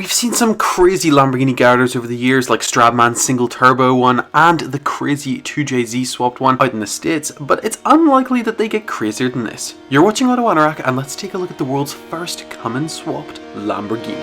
We've seen some crazy Lamborghini Gallardos over the years, like Stradman's single turbo one and the crazy 2JZ swapped one out in the States, but it's unlikely that they get crazier than this. You're watching Auto Anorak, and let's take a look at the world's first Cummins swapped Lamborghini.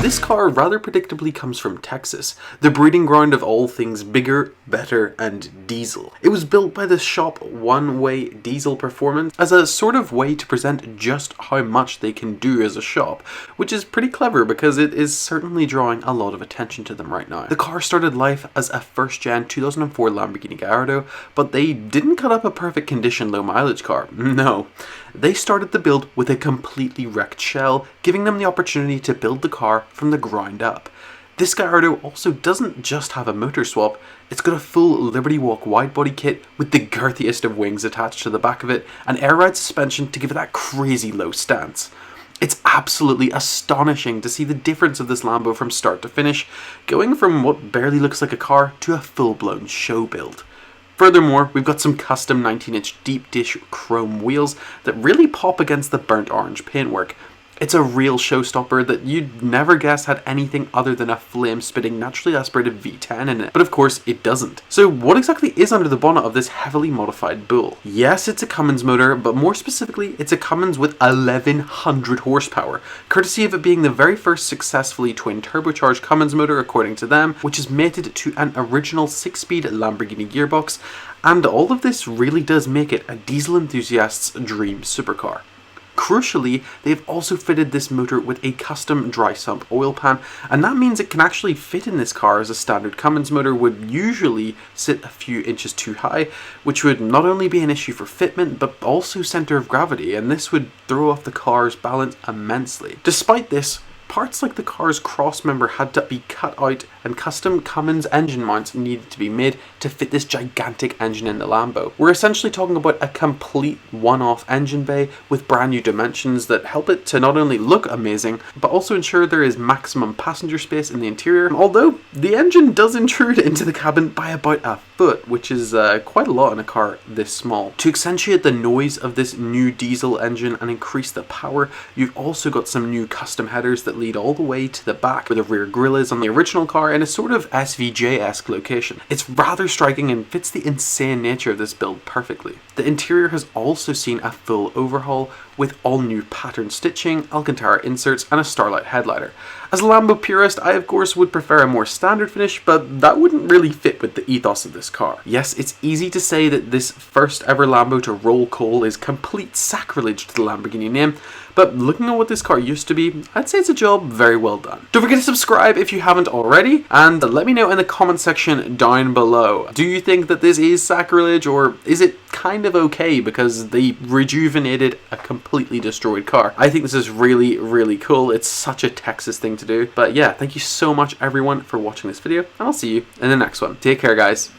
This car rather predictably comes from Texas, the breeding ground of all things bigger, better, and diesel. It was built by the shop One Way Diesel Performance as a sort of way to present just how much they can do as a shop, which is pretty clever because it is certainly drawing a lot of attention to them right now. The car started life as a first-gen 2004 Lamborghini Gallardo, but they didn't cut up a perfect condition low mileage car. No. They started the build with a completely wrecked shell, giving them the opportunity to build the car from the ground up. This Gallardo also doesn't just have a motor swap, it's got a full Liberty Walk widebody kit with the girthiest of wings attached to the back of it and air ride suspension to give it that crazy low stance. It's absolutely astonishing to see the difference of this Lambo from start to finish, going from what barely looks like a car to a full-blown show build. Furthermore, we've got some custom 19-inch deep dish chrome wheels that really pop against the burnt orange paintwork. It's a real showstopper that you'd never guess had anything other than a flame-spitting, naturally aspirated V10 in it. But of course, it doesn't. So what exactly is under the bonnet of this heavily modified bull? Yes, it's a Cummins motor, but more specifically, it's a Cummins with 1100 horsepower, courtesy of it being the very first successfully twin-turbocharged Cummins motor according to them, which is mated to an original 6-speed Lamborghini gearbox, and all of this really does make it a diesel enthusiast's dream supercar. Crucially, they've also fitted this motor with a custom dry sump oil pan, and that means it can actually fit in this car as a standard Cummins motor would usually sit a few inches too high, which would not only be an issue for fitment, but also center of gravity, and this would throw off the car's balance immensely. Despite this, parts like the car's crossmember had to be cut out and custom Cummins engine mounts needed to be made to fit this gigantic engine in the Lambo. We're essentially talking about a complete one-off engine bay with brand new dimensions that help it to not only look amazing, but also ensure there is maximum passenger space in the interior, although the engine does intrude into the cabin by about a foot, which is quite a lot in a car this small. To accentuate the noise of this new diesel engine and increase the power, you've also got some new custom headers that lead all the way to the back where the rear grille is on the original car in a sort of SVJ-esque location. It's rather striking and fits the insane nature of this build perfectly. The interior has also seen a full overhaul with all new pattern stitching, Alcantara inserts, and a Starlight headliner. As a Lambo purist, I of course would prefer a more standard finish, but that wouldn't really fit with the ethos of this car. Yes, it's easy to say that this first ever Lambo to roll coal is complete sacrilege to the Lamborghini name, but looking at what this car used to be, I'd say it's a job very well done. Don't forget to subscribe if you haven't already, and let me know in the comment section down below. Do you think that this is sacrilege, or is it kind of okay because they rejuvenated a completely destroyed car? I think this is really, really cool. It's such a Texas thing to do. But yeah, thank you so much everyone for watching this video, and I'll see you in the next one. Take care, guys.